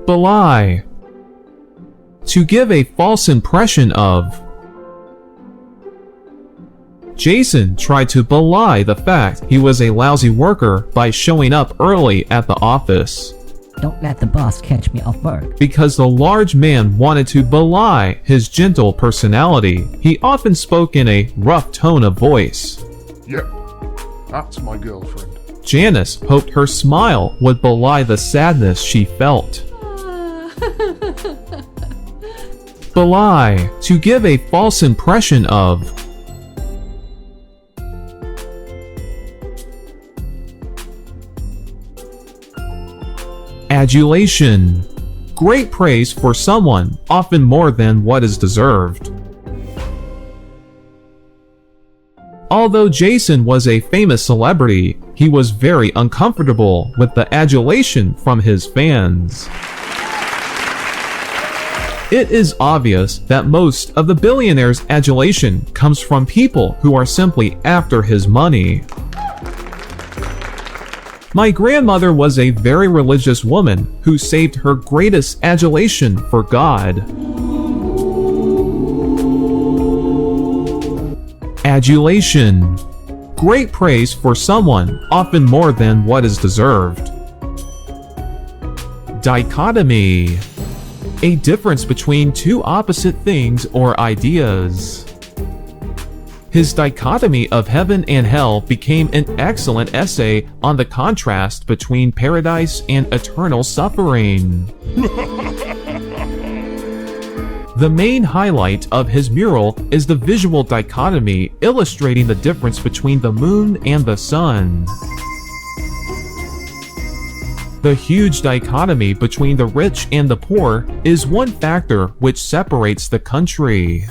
Belie. To give a false impression of. Jason tried to belie the fact he was a lousy worker by showing up early at the office. Don't let the boss catch me off work. Because the large man wanted to belie his gentle personality, he often spoke in a rough tone of voice. Yep, that's my girlfriend. Janice hoped her smile would belie the sadness she felt. Belie. To give a false impression of. Adulation. Great praise for someone, often more than what is deserved. Although Jason was a famous celebrity, he was very uncomfortable with the adulation from his fans. It is obvious that most of the billionaire's adulation comes from people who are simply after his money. My grandmother was a very religious woman who saved her greatest adulation for God. Adulation. Great praise for someone, often more than what is deserved. Dichotomy. A difference between two opposite things or ideas. His dichotomy of heaven and hell became an excellent essay on the contrast between paradise and eternal suffering. The main highlight of his mural is the visual dichotomy illustrating the difference between the moon and the sun. The huge dichotomy between the rich and the poor is one factor which separates the country.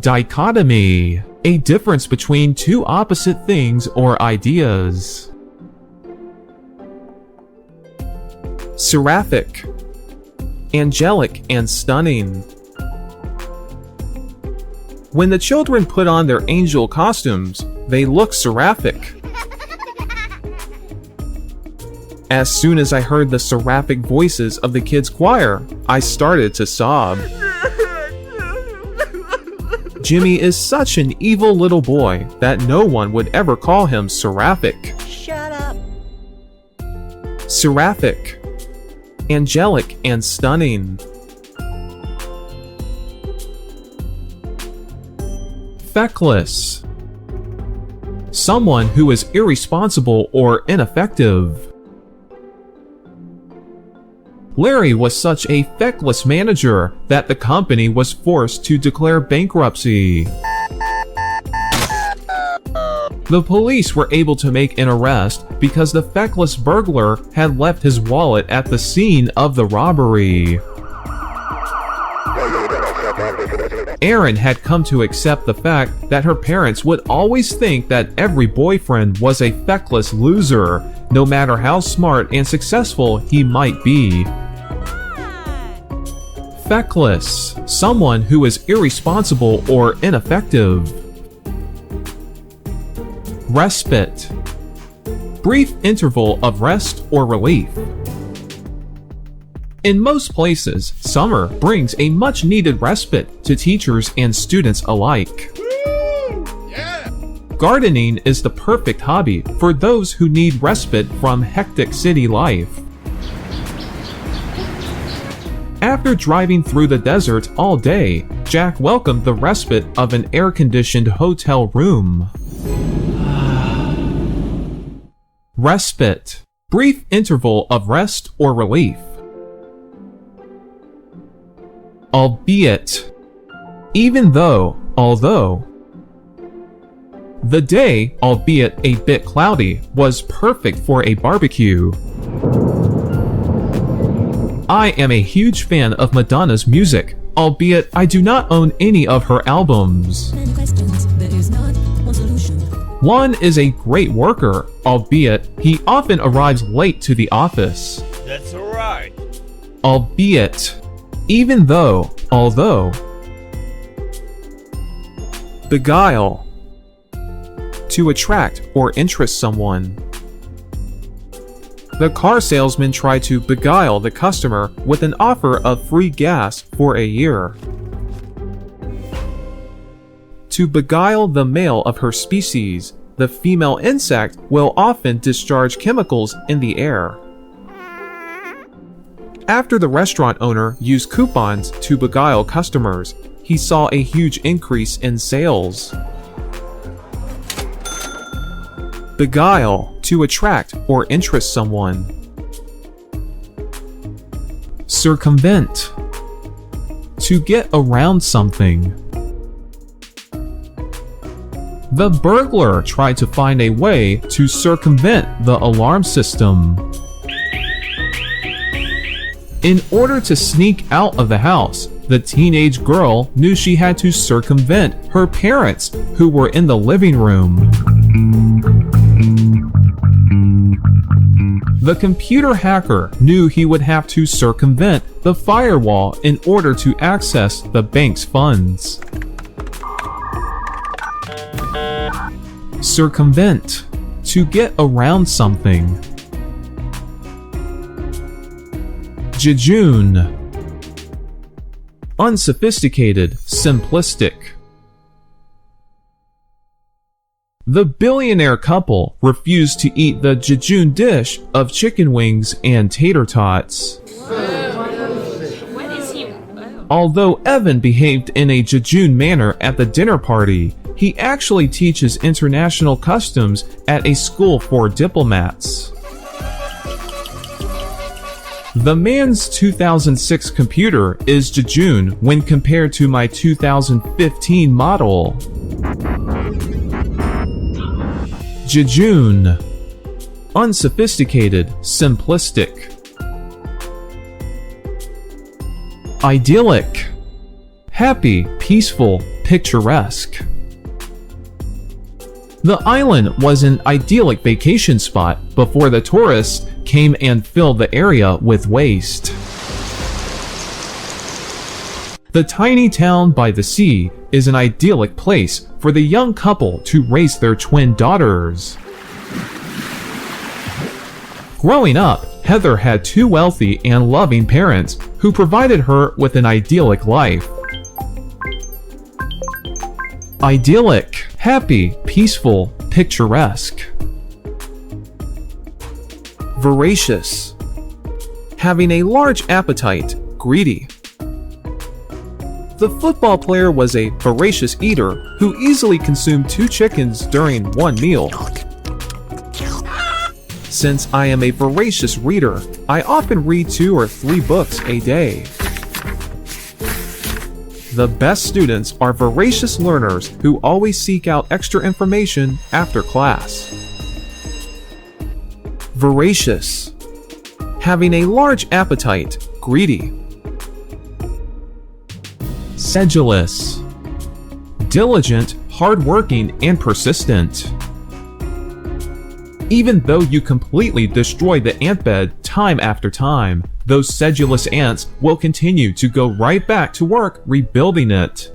Dichotomy. A difference between two opposite things or ideas. Seraphic. Angelic and stunning. When the children put on their angel costumes, they look seraphic. As soon as I heard the seraphic voices of the kids' choir, I started to sob. Jimmy is such an evil little boy that no one would ever call him Seraphic. Shut up. Seraphic. Angelic and stunning. Feckless. Someone who is irresponsible or ineffective. Larry was such a feckless manager that the company was forced to declare bankruptcy. The police were able to make an arrest because the feckless burglar had left his wallet at the scene of the robbery. Erin had come to accept the fact that her parents would always think that every boyfriend was a feckless loser, no matter how smart and successful he might be. Feckless. Someone who is irresponsible or ineffective. Respite. Brief interval of rest or relief. In most places, summer brings a much-needed respite to teachers and students alike. Yeah. Gardening is the perfect hobby for those who need respite from hectic city life. After driving through the desert all day, Jack welcomed the respite of an air-conditioned hotel room. Respite. Brief interval of rest or relief. Albeit. Even though, although. The day, albeit a bit cloudy, was perfect for a barbecue. I am a huge fan of Madonna's music, albeit I do not own any of her albums. One is a great worker, albeit he often arrives late to the office. That's alright. Albeit. Even though, although. Beguile. To attract or interest someone. The car salesman tried to beguile the customer with an offer of free gas for a year. To beguile the male of her species, the female insect will often discharge chemicals in the air. After the restaurant owner used coupons to beguile customers, he saw a huge increase in sales. Beguile, to attract or interest someone. Circumvent, to get around something. The burglar tried to find a way to circumvent the alarm system. In order to sneak out of the house, the teenage girl knew she had to circumvent her parents, who were in the living room. The computer hacker knew he would have to circumvent the firewall in order to access the bank's funds. Circumvent, to get around something. Jejune, unsophisticated, simplistic. The billionaire couple refused to eat the jejune dish of chicken wings and tater tots. Although Evan behaved in a jejune manner at the dinner party, he actually teaches international customs at a school for diplomats. The man's 2006 computer is jejune when compared to my 2015 model. Jejune, unsophisticated, simplistic. Idyllic, happy, peaceful, picturesque. The island was an idyllic vacation spot before the tourists came and filled the area with waste. The tiny town by the sea is an idyllic place for the young couple to raise their twin daughters. Growing up, Heather had two wealthy and loving parents who provided her with an idyllic life. Idyllic, happy, peaceful, picturesque. Voracious, having a large appetite, greedy. The football player was a voracious eater who easily consumed 2 chickens during one meal. Since I am a voracious reader, I often read 2 or 3 books a day. The best students are voracious learners who always seek out extra information after class. Voracious, having a large appetite, greedy. Sedulous, diligent, hardworking, and persistent. Even though you completely destroy the ant bed time after time, those sedulous ants will continue to go right back to work rebuilding it.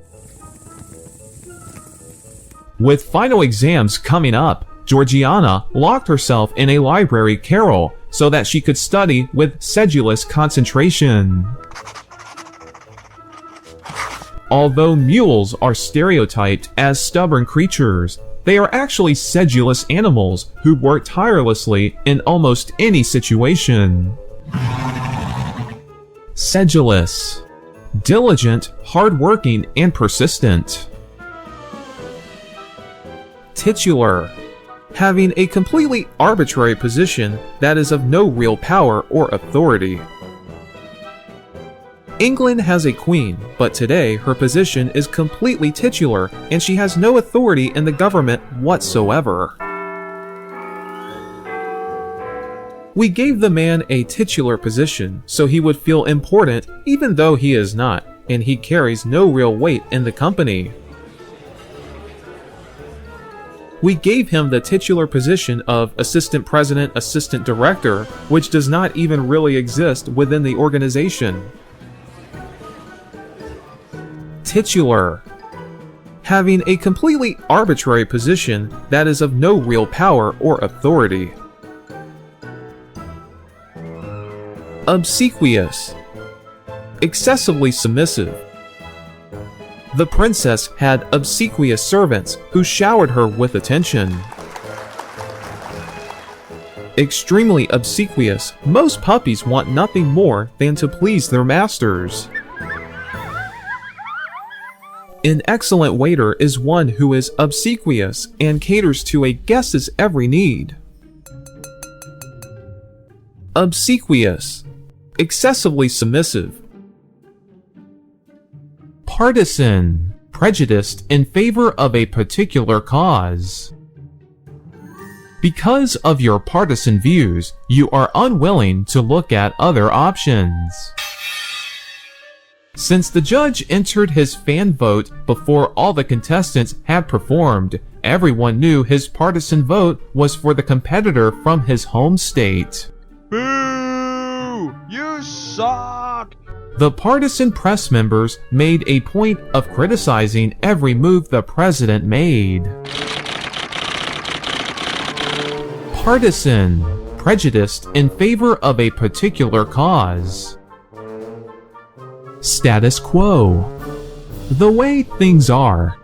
With final exams coming up, Georgiana locked herself in a library carrel so that she could study with sedulous concentration. Although mules are stereotyped as stubborn creatures, they are actually sedulous animals who work tirelessly in almost any situation. Sedulous, diligent, hardworking, and persistent. Titular, having a completely arbitrary position that is of no real power or authority. England has a queen, but today her position is completely titular and she has no authority in the government whatsoever. We gave the man a titular position so he would feel important even though he is not, and he carries no real weight in the company. We gave him the titular position of assistant president, assistant director, which does not even really exist within the organization. Titular, having a completely arbitrary position that is of no real power or authority. Obsequious. Excessively submissive. The princess had obsequious servants who showered her with attention. Extremely obsequious, most puppies want nothing more than to please their masters. An excellent waiter is one who is obsequious and caters to a guest's every need. Obsequious. Excessively submissive. Partisan. Prejudiced in favor of a particular cause. Because of your partisan views, you are unwilling to look at other options. Since the judge entered his fan vote before all the contestants had performed, everyone knew his partisan vote was for the competitor from his home state. Boo! You suck! The partisan press members made a point of criticizing every move the president made. Partisan. Prejudiced in favor of a particular cause. Status quo. The way things are.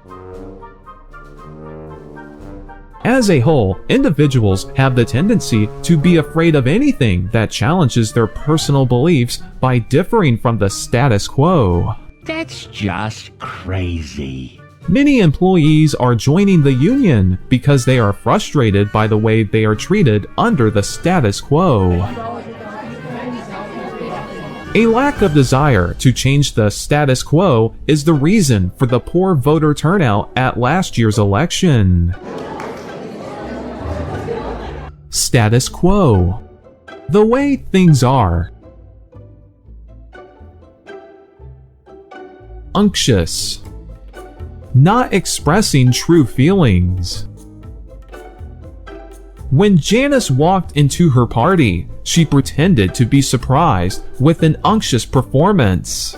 As a whole, individuals have the tendency to be afraid of anything that challenges their personal beliefs by differing from the status quo. That's just crazy. Many employees are joining the union because they are frustrated by the way they are treated under the status quo. A lack of desire to change the status quo is the reason for the poor voter turnout at last year's election. Status quo. The way things are. Unctuous. Not expressing true feelings. When Janice walked into her party, she pretended to be surprised with an unctuous performance.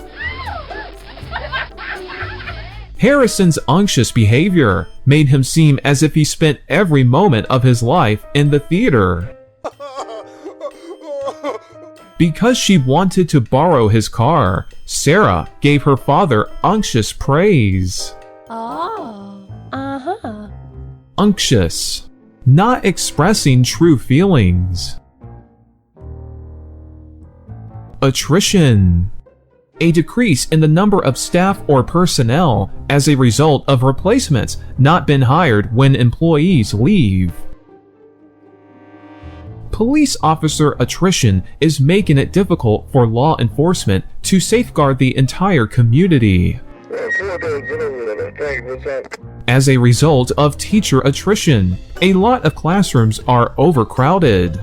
Harrison's unctuous behavior made him seem as if he spent every moment of his life in the theater. Because she wanted to borrow his car, Sarah gave her father unctuous praise. Oh, uh-huh. Unctuous. Not expressing true feelings. Attrition. A decrease in the number of staff or personnel as a result of replacements not been hired when employees leave. Police officer attrition is making it difficult for law enforcement to safeguard the entire community. As a result of teacher attrition, a lot of classrooms are overcrowded.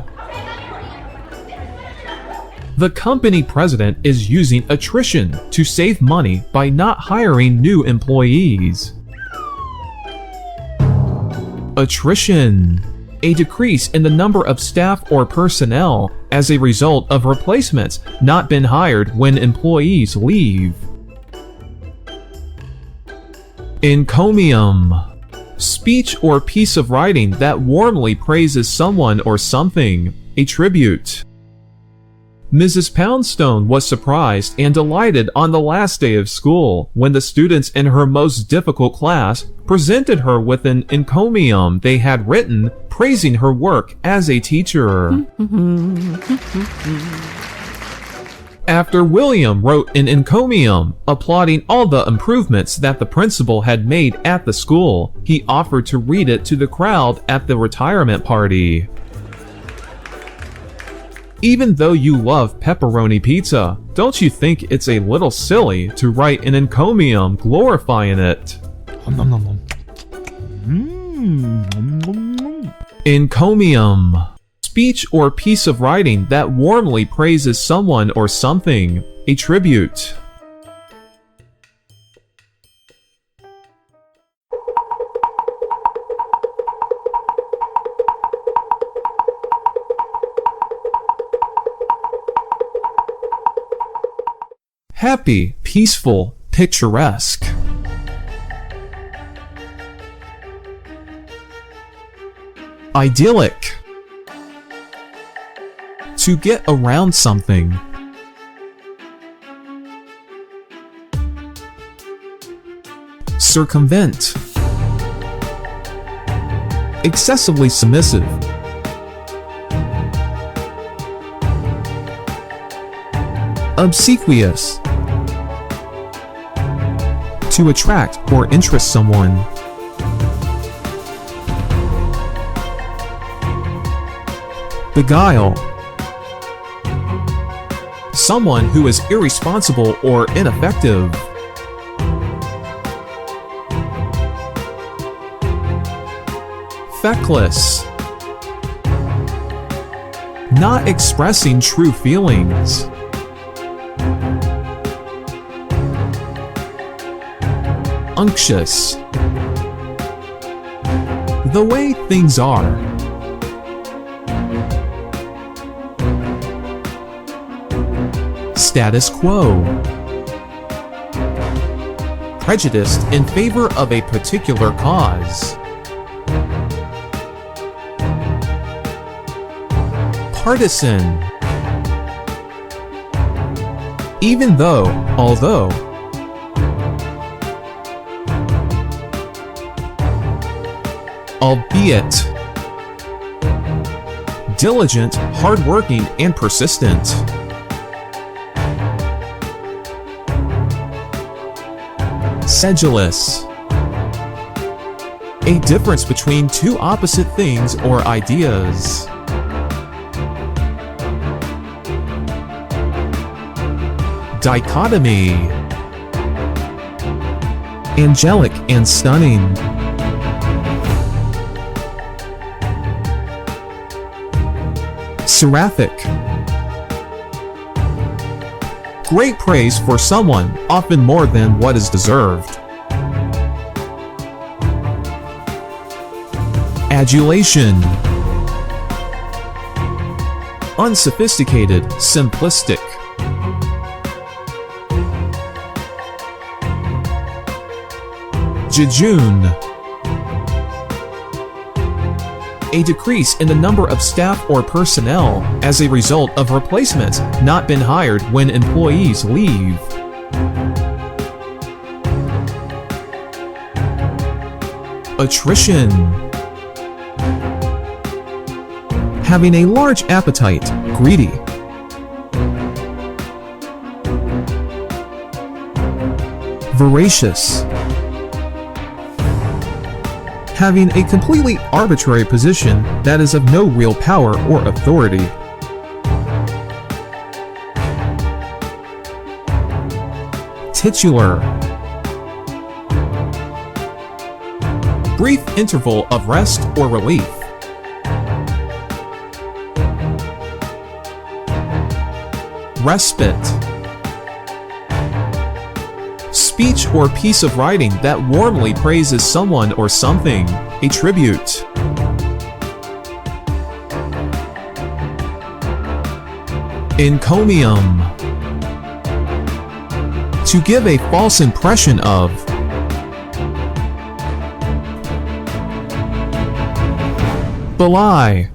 The company president is using attrition to save money by not hiring new employees. Attrition. A decrease in the number of staff or personnel as a result of replacements not been hired when employees leave. Encomium. Speech or piece of writing that warmly praises someone or something, a tribute. Mrs. Poundstone was surprised and delighted on the last day of school when the students in her most difficult class presented her with an encomium they had written praising her work as a teacher. After William wrote an encomium applauding all the improvements that the principal had made at the school, he offered to read it to the crowd at the retirement party. Even though you love pepperoni pizza, don't you think it's a little silly to write an encomium glorifying it? Encomium. Speech or piece of writing that warmly praises someone or something, a tribute. Happy, peaceful, picturesque. Idyllic. To get around something, Circumvent. Excessively submissive. Obsequious. To attract or interest someone. Beguile. Someone who is irresponsible or ineffective. Feckless. Not expressing true feelings. Unctuous. The way things are. Status quo. Prejudiced in favor of a particular cause. Partisan. Even though, although. Albeit. Diligent, hardworking, and persistent. Sedulous. A difference between two opposite things or ideas. Dichotomy. Angelic and stunning. Seraphic. Great praise for someone, often more than what is deserved. Adulation. Unsophisticated, simplistic. Jejune. A decrease in the number of staff or personnel as a result of replacements not been hired when employees leave. Attrition. Having a large appetite, greedy. Voracious. Having a completely arbitrary position that is of no real power or authority. Titular. Brief interval of rest or relief. Respite. Speech or piece of writing that warmly praises someone or something, a tribute. Encomium. To give a false impression of. Belie.